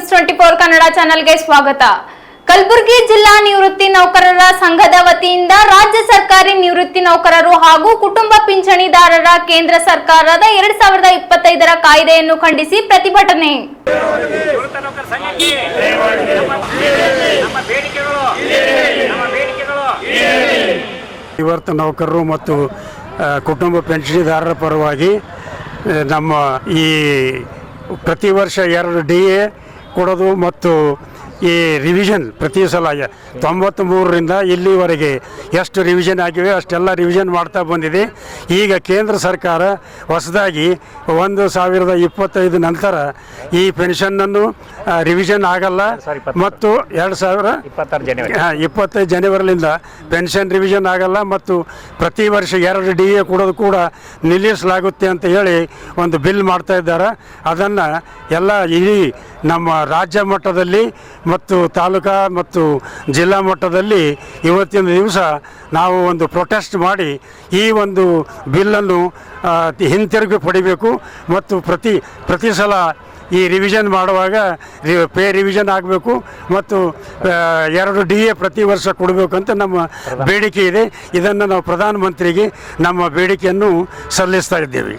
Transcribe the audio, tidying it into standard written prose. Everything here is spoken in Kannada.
ನ್ಯೂಸ್ 24 ಕನ್ನಡ ಚಾನೆಲ್ಗೆ ಸ್ವಾಗತ. ಕಲಬುರಗಿ ಜಿಲ್ಲಾ ನಿವೃತ್ತಿ ನೌಕರರ ಸಂಘದ ವತಿಯಿಂದ ರಾಜ್ಯ ಸರ್ಕಾರಿ ನಿವೃತ್ತಿ ನೌಕರರು ಹಾಗೂ ಕುಟುಂಬ ಪಿಂಚಣಿದಾರರ ಕೇಂದ್ರ ಸರ್ಕಾರದ 2025ರ ಕಾಯ್ದೆಯನ್ನು ಖಂಡಿಸಿ ಪ್ರತಿಭಟನೆ. ನಿವೃತ್ತ ನೌಕರರು ಮತ್ತು ಕುಟುಂಬ ಪೆನ್ಷನ್ದಾರರ ಪರವಾಗಿ ನಮ್ಮ ಈ ಪ್ರತಿ ವರ್ಷ 2 DA ಕೊಡೋದು ಮತ್ತು ಈ ರಿವಿಷನ್ ಪ್ರತಿ ಸಲ 93ರಿಂದ ಇಲ್ಲಿವರೆಗೆ ಎಷ್ಟು ರಿವಿಷನ್ ಆಗಿವೆ ಅಷ್ಟೆಲ್ಲ ರಿವಿಷನ್ ಮಾಡ್ತಾ ಬಂದಿದೆ. ಈಗ ಕೇಂದ್ರ ಸರ್ಕಾರ ಹೊಸದಾಗಿ 2025 ನಂತರ ಈ ಪೆನ್ಷನ್ನನ್ನು ರಿವಿಷನ್ ಆಗಲ್ಲ ಮತ್ತು 2025 ಜನವರಿಲಿಂದ ಪೆನ್ಷನ್ ರಿವಿಷನ್ ಆಗಲ್ಲ ಮತ್ತು ಪ್ರತಿ ವರ್ಷ 2 DA ಕೊಡೋದು ಕೂಡ ನಿಲ್ಲಿಸಲಾಗುತ್ತೆ ಅಂತ ಹೇಳಿ ಒಂದು ಬಿಲ್ ಮಾಡ್ತಾ ಇದ್ದಾರೆ. ಅದನ್ನು ಎಲ್ಲ ಇಡೀ ನಮ್ಮ ರಾಜ್ಯ ಮಟ್ಟದಲ್ಲಿ ಮತ್ತು ತಾಲೂಕಾ ಮತ್ತು ಜಿಲ್ಲಾ ಮಟ್ಟದಲ್ಲಿ ಇವತ್ತಿನ ದಿವಸ ನಾವು ಒಂದು ಪ್ರೊಟೆಸ್ಟ್ ಮಾಡಿ ಈ ಒಂದು ಬಿಲ್ಲನ್ನು ಹಿಂತಿರುಗಿ ಪಡಿಬೇಕು ಮತ್ತು ಪ್ರತಿ ಸಲ ಈ ರಿವಿಷನ್ ಮಾಡುವಾಗ ಪೇ ರಿವಿಷನ್ ಆಗಬೇಕು ಮತ್ತು 2 DA ಪ್ರತಿ ವರ್ಷ ಕೊಡಬೇಕು ಅಂತ ನಮ್ಮ ಬೇಡಿಕೆ ಇದೆ. ಇದನ್ನು ನಾವು ಪ್ರಧಾನಮಂತ್ರಿಗೆ ನಮ್ಮ ಬೇಡಿಕೆಯನ್ನು ಸಲ್ಲಿಸ್ತಾ ಇದ್ದೇವೆ.